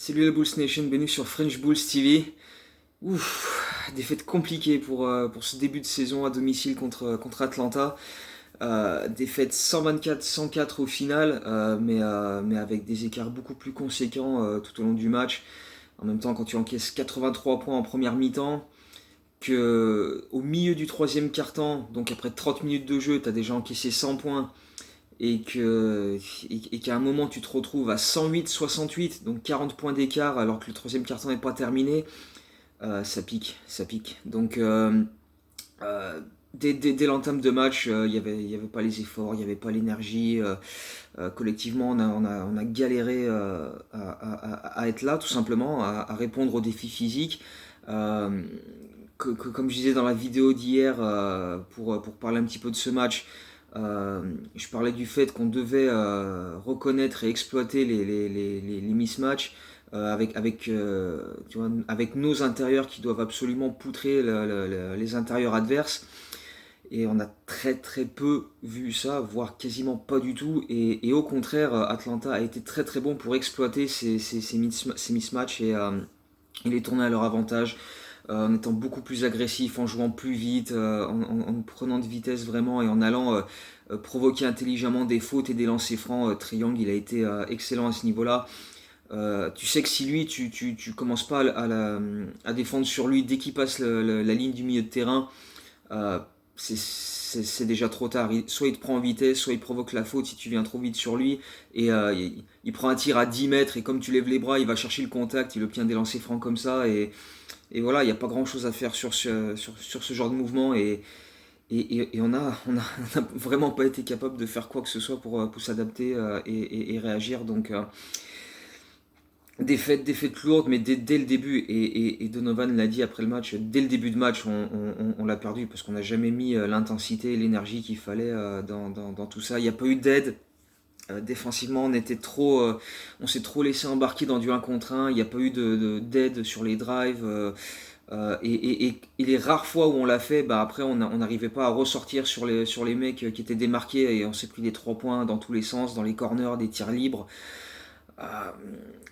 Salut la Bulls Nation, bienvenue sur French Bulls TV. Défaite compliquée pour ce début de saison à domicile contre Atlanta. Défaite 124-104 au final, mais avec des écarts beaucoup plus conséquents tout au long du match. En même temps, quand tu encaisses 83 points en première mi-temps, que au milieu du troisième quart-temps, donc après 30 minutes de jeu, tu as déjà encaissé 100 points et qu'à un moment tu te retrouves à 108-68, donc 40 points d'écart alors que le troisième quart-temps n'est pas terminé, ça pique, ça pique. Donc dès l'entame de match, il y avait pas les efforts, il n'y avait pas l'énergie. Collectivement, on a galéré à être là, tout simplement, à répondre aux défis physiques. Euh, Comme je disais dans la vidéo d'hier, pour parler un petit peu de ce match, je parlais du fait qu'on devait reconnaître et exploiter les mismatchs tu vois, avec nos intérieurs qui doivent absolument poutrer les intérieurs adverses. Et on a très très peu vu ça, voire quasiment pas du tout. Et au contraire, Atlanta a été très très bon pour exploiter ces mismatchs et les tourner à leur avantage, en étant beaucoup plus agressif, en jouant plus vite, en prenant de vitesse vraiment et en allant provoquer intelligemment des fautes et des lancers francs. Trae Young, il a été excellent à ce niveau-là. Tu sais que si lui, tu commences pas à défendre sur lui dès qu'il passe la ligne du milieu de terrain, euh, c'est déjà trop tard. Soit il te prend en vitesse, soit il provoque la faute si tu viens trop vite sur lui. Et il prend un tir à 10 mètres et comme tu lèves les bras, il va chercher le contact, il obtient des lancers francs comme ça. Et voilà, il n'y a pas grand chose à faire sur ce genre de mouvement. Et on a vraiment pas été capable de faire quoi que ce soit pour s'adapter et réagir. Donc défaite lourde, mais dès le début, et Donovan l'a dit après le match, dès le début de match, on l'a perdu parce qu'on n'a jamais mis l'intensité et l'énergie qu'il fallait dans tout ça. Il n'y a pas eu d'aide. Défensivement, on s'est trop laissé embarquer dans du 1 contre 1. Il n'y a pas eu d'aide sur les drives. Et les rares fois où on l'a fait, bah après on n'arrivait pas à ressortir sur les mecs qui étaient démarqués et on s'est pris des 3 points dans tous les sens, dans les corners, des tirs libres. Euh,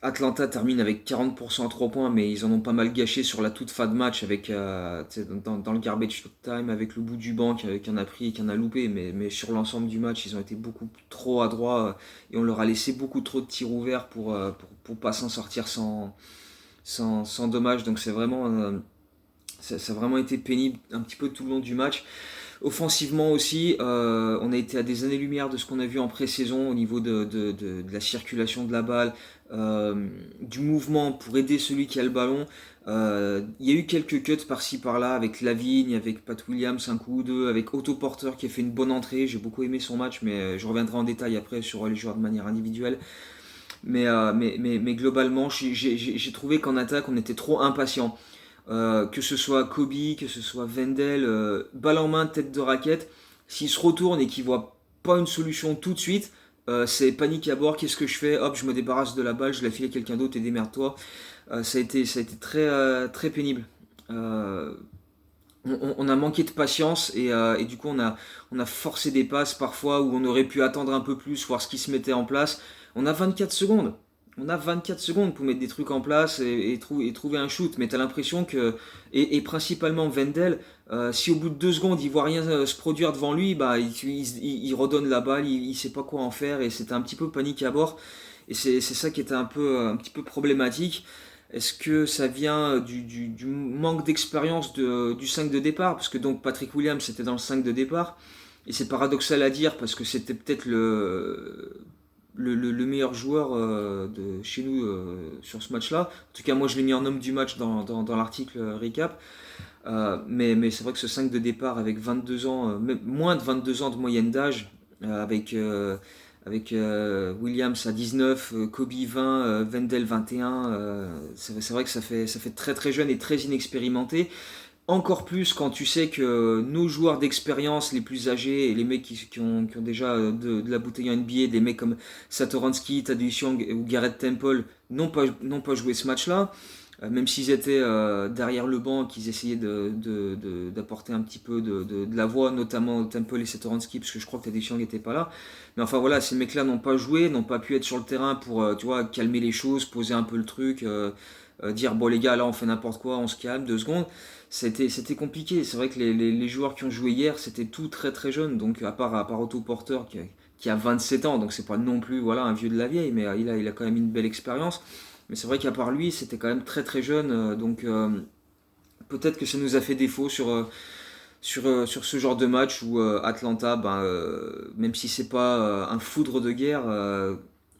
Atlanta termine avec 40% à 3 points, mais ils en ont pas mal gâché sur la toute fin de match avec dans le garbage time, avec le bout du banc qui en a pris et qui en a loupé. Mais sur l'ensemble du match, ils ont été beaucoup trop adroits et on leur a laissé beaucoup trop de tirs ouverts pour pas s'en sortir sans dommage. Donc ça a vraiment été pénible un petit peu tout le long du match. Offensivement aussi, on a été à des années-lumière de ce qu'on a vu en pré-saison au niveau de la circulation de la balle, du mouvement pour aider celui qui a le ballon. Il y a eu quelques cuts par-ci par-là avec Lavigne, avec Pat Williams un coup ou deux, avec Otto Porter qui a fait une bonne entrée. J'ai beaucoup aimé son match, mais je reviendrai en détail après sur les joueurs de manière individuelle. Mais globalement, j'ai trouvé qu'en attaque, on était trop impatient. Que ce soit Kobe, que ce soit Wendell, balle en main, tête de raquette, s'il se retourne et qu'il voit pas une solution tout de suite, c'est panique à bord, qu'est-ce que je fais? Hop, je me débarrasse de la balle, je la file à quelqu'un d'autre et démerde-toi. Ça a été très pénible. Euh, on a manqué de patience et du coup on a forcé des passes parfois où on aurait pu attendre un peu plus, voir ce qui se mettait en place. On a 24 secondes. On a 24 secondes pour mettre des trucs en place et trouver un shoot, mais t'as l'impression que, et principalement Wendell, si au bout de 2 secondes il voit rien se produire devant lui, bah il redonne la balle, il sait pas quoi en faire et c'était un petit peu panique à bord. Et c'est ça qui était un petit peu problématique. Est-ce que ça vient du manque d'expérience du 5 de départ? Parce que donc Patrick Williams c'était dans le 5 de départ. Et c'est paradoxal à dire parce que c'était peut-être le meilleur joueur de chez nous sur ce match-là. En tout cas, moi je l'ai mis en homme du match dans l'article recap. Mais c'est vrai que ce 5 de départ avec 22 ans, moins de 22 ans de moyenne d'âge, avec Williams à 19, Kobe 20, Wendell 21, c'est vrai que ça fait très très jeune et très inexpérimenté. Encore plus quand tu sais que nos joueurs d'expérience les plus âgés et les mecs qui ont déjà de la bouteille en NBA, des mecs comme Satoransky, Thaddeus Young ou Garrett Temple n'ont pas joué ce match-là. même s'ils étaient derrière le banc, qu'ils essayaient d'apporter un petit peu de la voix, notamment Temple et Satoransky, parce que je crois que Tadej n'était pas là. Mais enfin voilà, ces mecs-là n'ont pas joué, n'ont pas pu être sur le terrain pour tu vois, calmer les choses, poser un peu le truc, dire bon les gars, là on fait n'importe quoi, on se calme, 2 secondes. C'était compliqué. C'est vrai que les joueurs qui ont joué hier, c'était tout très très jeune. Donc à part Otto Porter qui a 27 ans, donc c'est pas non plus voilà, un vieux de la vieille, mais il a quand même une belle expérience. Mais c'est vrai qu'à part lui, c'était quand même très très jeune. Donc peut-être que ça nous a fait défaut sur ce genre de match où Atlanta, même si c'est pas un foudre de guerre,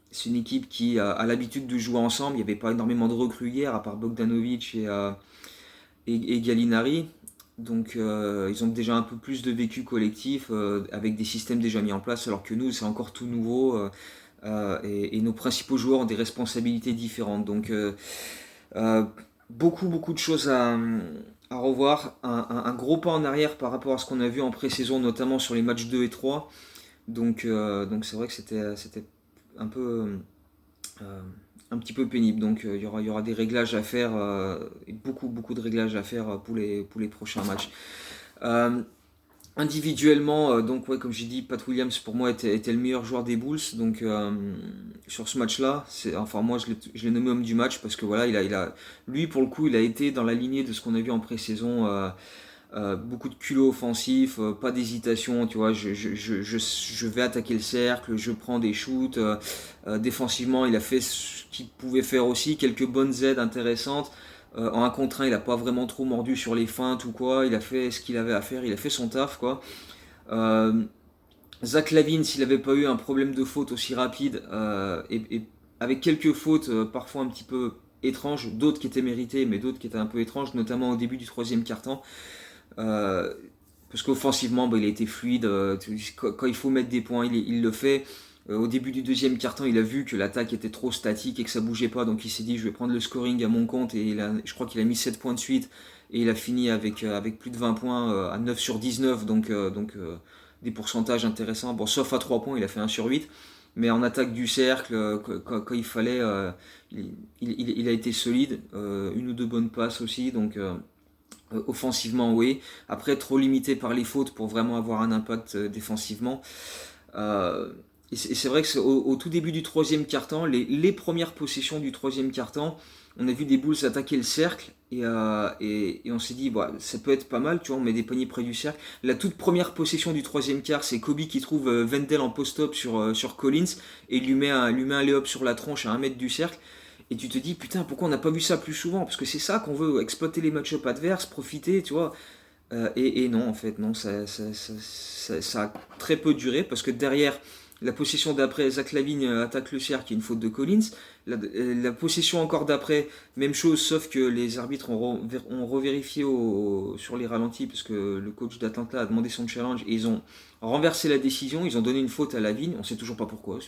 c'est une équipe qui a l'habitude de jouer ensemble. Il n'y avait pas énormément de recrues hier, à part Bogdanovic et Gallinari. Donc ils ont déjà un peu plus de vécu collectif avec des systèmes déjà mis en place, alors que nous, c'est encore tout nouveau. Et nos principaux joueurs ont des responsabilités différentes. Donc euh, beaucoup de choses à revoir. Un gros pas en arrière par rapport à ce qu'on a vu en pré-saison, notamment sur les matchs 2 et 3. Donc c'est vrai que c'était un peu un petit peu pénible. Donc il y aura des réglages à faire, et beaucoup de réglages à faire pour les prochains matchs. Euh, Individuellement, donc ouais, comme j'ai dit, Pat Williams pour moi était le meilleur joueur des Bulls. Donc sur ce match-là, enfin moi je l'ai nommé homme du match parce que voilà, lui pour le coup, il a été dans la lignée de ce qu'on a vu en pré-saison. Beaucoup de culot offensif, pas d'hésitation, tu vois, je vais attaquer le cercle, je prends des shoots. Défensivement, il a fait ce qu'il pouvait faire aussi, quelques bonnes aides intéressantes. En 1 contre 1, il a pas vraiment trop mordu sur les feintes ou quoi, il a fait ce qu'il avait à faire, il a fait son taf quoi. Euh, Zach LaVine, s'il n'avait pas eu un problème de faute aussi rapide, et avec quelques fautes parfois un petit peu étranges, d'autres qui étaient méritées, mais d'autres qui étaient un peu étranges, notamment au début du troisième quart-temps, euh, parce qu'offensivement, il a été fluide. Quand il faut mettre des points, il le fait. Au début du deuxième quart-temps, il a vu que l'attaque était trop statique et que ça bougeait pas. Donc il s'est dit, je vais prendre le scoring à mon compte. Et je crois qu'il a mis 7 points de suite. Et il a fini avec plus de 20 points à 9 sur 19. Donc des pourcentages intéressants. Bon, sauf à 3 points, il a fait 1 sur 8. Mais en attaque du cercle, quand il fallait, il a été solide. Une ou deux bonnes passes aussi. Donc offensivement, oui. Après, trop limité par les fautes pour vraiment avoir un impact défensivement. Euh, et c'est vrai que au tout début du troisième quart-temps, les premières possessions du troisième quart-temps, on a vu des Bulls attaquer le cercle et on s'est dit, bah, ça peut être pas mal, tu vois, on met des paniers près du cercle. La toute première possession du troisième quart, c'est Kobe qui trouve Wendell en post-up sur Collins et lui met un lay-up sur la tronche à 1 mètre du cercle. Et tu te dis, putain, pourquoi on n'a pas vu ça plus souvent? Parce que c'est ça qu'on veut, exploiter les match-ups adverses, profiter, tu vois. Et non, en fait, non, ça a très peu duré, parce que derrière, la possession d'après, Zach LaVine attaque le cercle, qui est une faute de Collins. La possession encore d'après, même chose, sauf que les arbitres ont revérifié sur les ralentis, parce que le coach d'Atlanta a demandé son challenge, et ils ont renversé la décision, ils ont donné une faute à LaVine, on sait toujours pas pourquoi,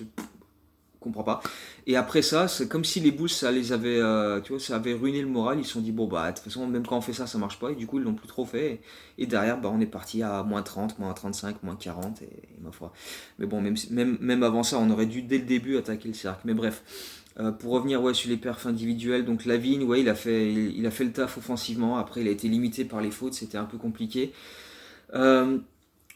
comprends pas. Et après ça, c'est comme si les Bulls, ça les avait, tu vois, ça avait ruiné le moral. Ils se sont dit, bon, bah, de toute façon, même quand on fait ça, ça marche pas. Et du coup, ils l'ont plus trop fait. Et derrière, on est parti à moins 30, moins 35, moins 40. Et ma foi. Mais bon, même avant ça, on aurait dû, dès le début, attaquer le cercle. Mais bref. Pour revenir ouais, sur les perfs individuels, donc Lavigne, ouais, il a fait le taf offensivement. Après, il a été limité par les fautes. C'était un peu compliqué. Euh,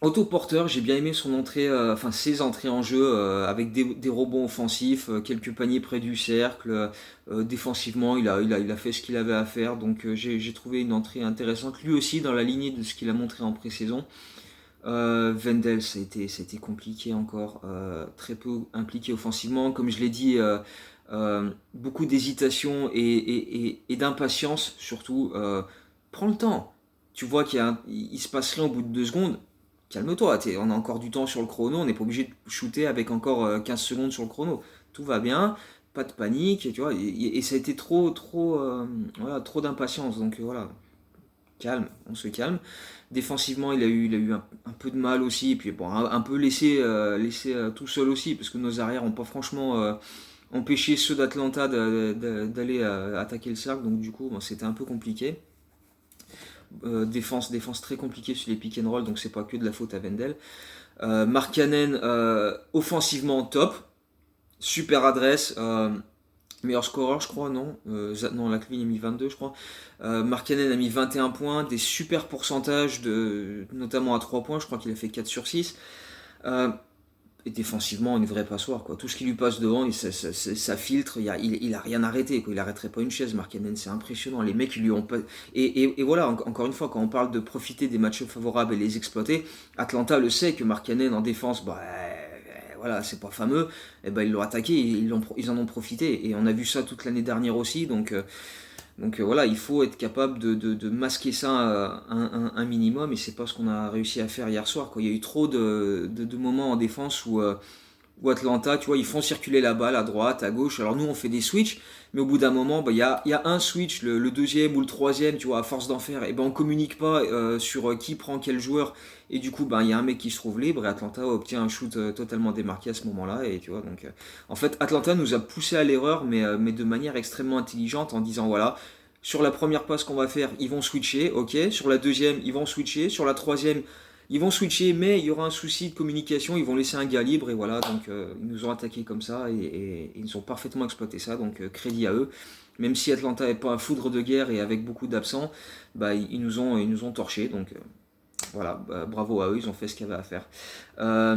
Otto Porter, j'ai bien aimé son entrée, enfin ses entrées en jeu avec des rebonds offensifs, quelques paniers près du cercle. Défensivement, il a fait ce qu'il avait à faire, donc j'ai trouvé une entrée intéressante. Lui aussi dans la lignée de ce qu'il a montré en pré-saison. Wendell, ça a été compliqué encore, très peu impliqué offensivement, comme je l'ai dit. Beaucoup d'hésitation et d'impatience surtout. Prends le temps. Tu vois il se passe rien au bout de 2 secondes. Calme-toi, on a encore du temps sur le chrono, on n'est pas obligé de shooter avec encore 15 secondes sur le chrono. Tout va bien, pas de panique, tu vois, et ça a été trop, voilà, trop d'impatience. Donc voilà, calme, on se calme. Défensivement, il a eu un peu de mal aussi, et puis bon, un peu laissé tout seul aussi, parce que nos arrières n'ont pas franchement empêché ceux d'Atlanta d'aller attaquer le cercle, donc du coup, bon, c'était un peu compliqué. Défense très compliquée sur les pick and roll, donc c'est pas que de la faute à Wendell. Markkanen, offensivement top, super adresse. Meilleur scoreur, je crois, non non, Lacville a mis 22, je crois. Markkanen a mis 21 points, des super pourcentages, notamment à 3 points, je crois qu'il a fait 4 sur 6. Euh, et défensivement, une vraie passoire, quoi. Tout ce qui lui passe devant, ça filtre, il a rien arrêté, quoi. Il arrêterait pas une chaise, Markkanen, c'est impressionnant. Les mecs, ils lui ont pas. Et voilà, encore une fois, quand on parle de profiter des matchs favorables et les exploiter, Atlanta le sait que Markkanen en défense, bah, voilà, c'est pas fameux, et ben ils l'ont attaqué, ils en ont profité. Et on a vu ça toute l'année dernière aussi, donc voilà, il faut être capable de masquer ça un minimum, et c'est pas ce qu'on a réussi à faire hier soir, quoi. Il y a eu trop de moments en défense où Atlanta, tu vois, ils font circuler la balle à droite, à gauche. Alors nous, on fait des switches, mais au bout d'un moment, bah, y a un switch, le deuxième ou le troisième, tu vois, à force d'en faire, et ben on communique pas sur qui prend quel joueur. Et du coup, ben, il y a un mec qui se trouve libre, et Atlanta obtient un shoot totalement démarqué à ce moment-là. Et tu vois, donc, en fait, Atlanta nous a poussé à l'erreur, mais de manière extrêmement intelligente, en disant, voilà, sur la première passe qu'on va faire, ils vont switcher, ok. Sur la deuxième, ils vont switcher. Sur la troisième, ils vont switcher, mais il y aura un souci de communication, ils vont laisser un gars libre, et voilà, donc ils nous ont attaqué comme ça, et ils ont parfaitement exploité ça, donc crédit à eux. Même si Atlanta n'est pas un foudre de guerre et avec beaucoup d'absents, bah, ils nous ont torchés, donc voilà, bah, bravo à eux, ils ont fait ce qu'il y avait à faire. Euh,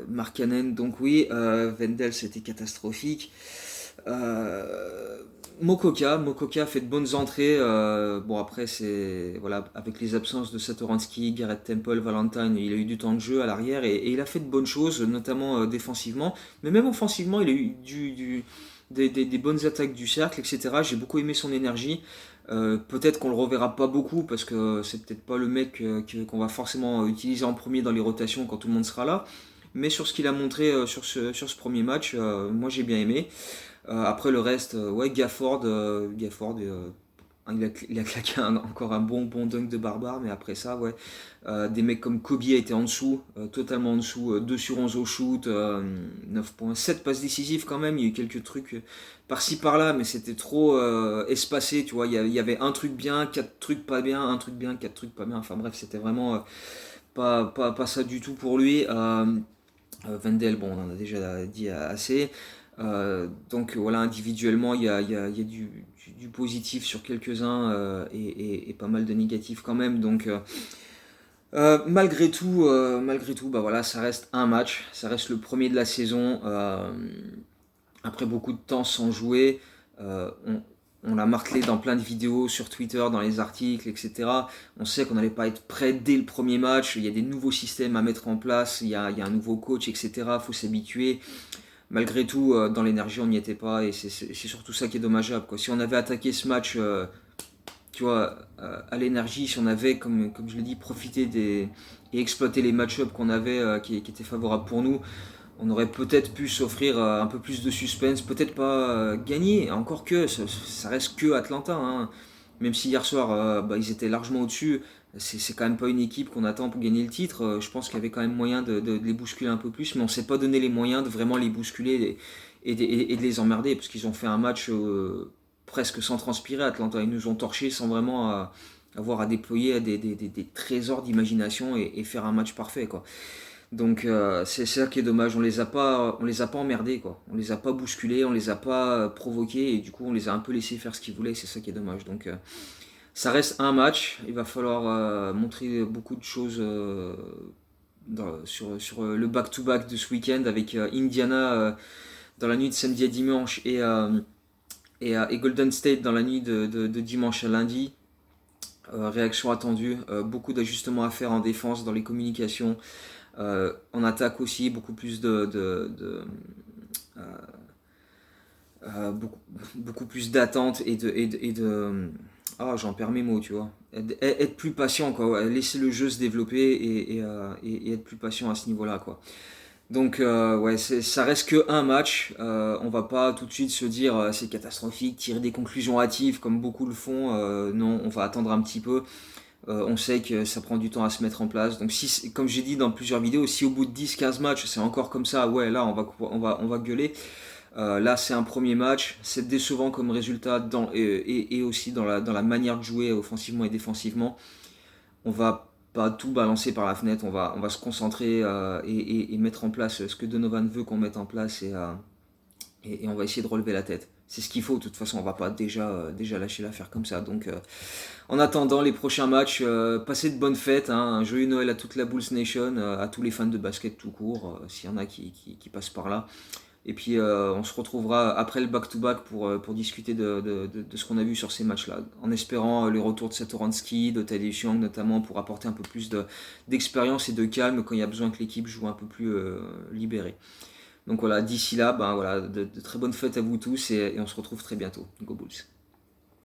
Markkanen, donc oui, Wendell c'était catastrophique. Euh, Mokoka fait de bonnes entrées. Bon après c'est voilà, avec les absences de Satoransky, Garrett Temple, Valentine, il a eu du temps de jeu à l'arrière, et il a fait de bonnes choses, notamment défensivement, mais même offensivement il a eu des bonnes attaques du cercle, etc. J'ai beaucoup aimé son énergie. Peut-être qu'on le reverra pas beaucoup parce que c'est peut-être pas le mec qu'on va forcément utiliser en premier dans les rotations quand tout le monde sera là. Mais sur ce qu'il a montré sur ce premier match, moi j'ai bien aimé. Après le reste, ouais, Gafford il a claqué encore un bon dunk de barbare, mais après ça, ouais, des mecs comme Kobe a été en dessous, totalement en dessous, 2 sur 11 au shoot, 9,7 passes décisives quand même, il y a eu quelques trucs par-ci par-là, mais c'était trop espacé, tu vois, il y avait un truc bien, 4 trucs pas bien, un truc bien, 4 trucs pas bien, enfin bref, c'était vraiment pas ça du tout pour lui. Wendell, bon, on en a déjà dit assez. Donc voilà, individuellement, il y a du positif sur quelques-uns, et pas mal de négatifs quand même. Donc malgré tout, bah voilà, ça reste un match, ça reste le premier de la saison. Après beaucoup de temps sans jouer, on l'a martelé dans plein de vidéos sur Twitter, dans les articles, etc. On sait qu'on n'allait pas être prêt dès le premier match. Il y a des nouveaux systèmes à mettre en place, il y a un nouveau coach, etc. Il faut s'habituer. Malgré tout, dans l'énergie, on n'y était pas, et c'est surtout ça qui est dommageable, quoi. Si on avait attaqué ce match, tu vois, à l'énergie, si on avait, comme je l'ai dit, profité et exploité les match-ups qu'on avait, qui étaient favorables pour nous, on aurait peut-être pu s'offrir un peu plus de suspense, peut-être pas gagner, encore que ça reste que Atlanta, hein. Même si hier soir bah, ils étaient largement au-dessus, c'est quand même pas une équipe qu'on attend pour gagner le titre. Je pense qu'il y avait quand même moyen de les bousculer un peu plus, mais on s'est pas donné les moyens de vraiment les bousculer et de les emmerder, parce qu'ils ont fait un match presque sans transpirer. Atlanta, ils nous ont torchés sans vraiment avoir à déployer des trésors d'imagination, et faire un match parfait, quoi. Donc c'est ça qui est dommage, on les a pas emmerdés, quoi. On les a pas bousculés, on les a pas provoqués, et du coup on les a un peu laissés faire ce qu'ils voulaient, et c'est ça qui est dommage. Donc ça reste un match, il va falloir montrer beaucoup de choses sur le back-to-back de ce week-end, avec Indiana dans la nuit de samedi à dimanche, et Golden State dans la nuit de dimanche à lundi. Réaction attendue, beaucoup d'ajustements à faire en défense, dans les communications. En attaque aussi, beaucoup plus euh, beaucoup, beaucoup plus d'attente ah, j'en perds mes mots, tu vois. Être plus patient, quoi. Ouais. Laisser le jeu se développer, et être plus patient à ce niveau-là, quoi. Donc, ouais, ça reste que un match. On va pas tout de suite se dire c'est catastrophique, tirer des conclusions hâtives comme beaucoup le font. Non, on va attendre un petit peu. On sait que ça prend du temps à se mettre en place. Donc, si, comme j'ai dit dans plusieurs vidéos, si au bout de 10-15 matchs c'est encore comme ça, ouais, là on va gueuler. Là, c'est un premier match, c'est décevant comme résultat, et aussi dans la manière de jouer offensivement et défensivement. On va pas tout balancer par la fenêtre, on va se concentrer et mettre en place ce que Donovan veut qu'on mette en place, et on va essayer de relever la tête. C'est ce qu'il faut, de toute façon, on va pas déjà lâcher l'affaire comme ça. Donc, en attendant les prochains matchs, passez de bonnes fêtes, hein, un joyeux Noël à toute la Bulls Nation, à tous les fans de basket tout court, s'il y en a qui passent par là. Et puis on se retrouvera après le back-to-back pour discuter de ce qu'on a vu sur ces matchs-là. En espérant le retour de Satoransky, de Tadeusz Young notamment, pour apporter un peu plus d'expérience et de calme quand il y a besoin que l'équipe joue un peu plus libérée. Donc voilà, d'ici là, ben voilà, de très bonnes fêtes à vous tous et on se retrouve très bientôt. Go Bulls.